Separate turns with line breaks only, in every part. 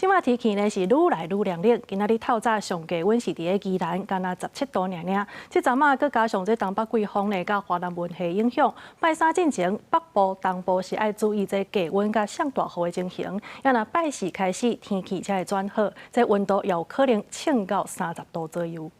即马天气呢是愈来愈凉冷，今仔日透早上低温是伫咧宜兰，干那17度尔尔。即阵啊，佮加上这东北季风呢，甲华南云系影响，拜三进前北部、东部是爱注意这低温甲上大雨的情形。要若拜四开始天气才会转好，这温度也有可能升到30度左右。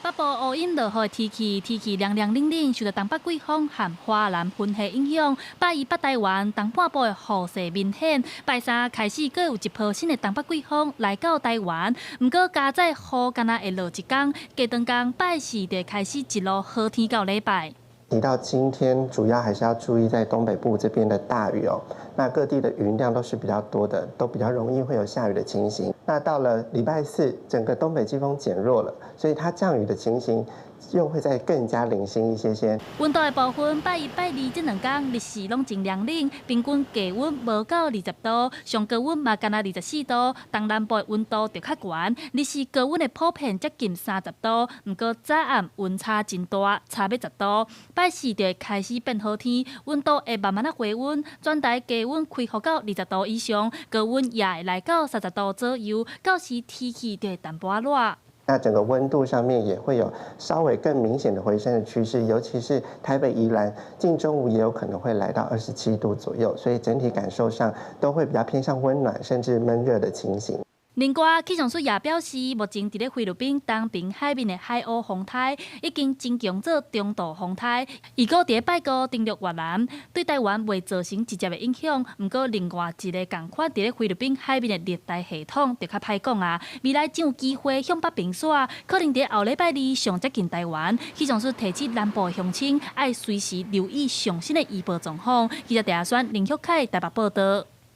北部乌阴落雨的天气凉凉冷冷，受到东北季风和华南云系影响，拜一北台湾东半部的雨势明显。拜三开始，阁有一波新的东北季风来到台湾，不过加在雨敢若会落一天，加长工拜四就开始一路好天到礼拜。
提到今天，主要还是要注意在东北部这边的大雨哦。那各地的云量都是比较多的，都比较容易会有下雨的情形。那到了礼拜四，整个东北季风减弱了，所以它降雨的情形又会再更加零星一些些。
温度的部分，拜一、拜二这两天日时拢真凉冷，平均低温无到20度，上高温嘛干那24度。东南部的温度就较悬，日时高温的普遍接近30度，不过早暗温差真大，差要10度。 拜四就会开始变好天，温度会慢慢啊回温，全台低温恢复到20度以上，高温也会来到30度左右，到时天气就会淡薄仔热。
那整个温度上面也会有稍微更明显的回升的趋势，尤其是台北、宜兰，近中午也有可能会来到27度左右，所以整体感受上都会比较偏向温暖甚至闷热的情形。
另外，气象署也表示，目前伫咧菲律宾东边海面的海鸥风台已经增强做中度风台，预估伫咧拜五登陆越南，对台湾未造成直接的影响。不过，另外一个共款伫咧菲律宾海面的热带系统就较歹讲啊，未来真有机会向北平沙，可能伫后礼拜二上接近台湾。气象署提醒南部的乡亲，爱随时留意上新的预报状况。记者陈亚轩、林旭凯台北报道。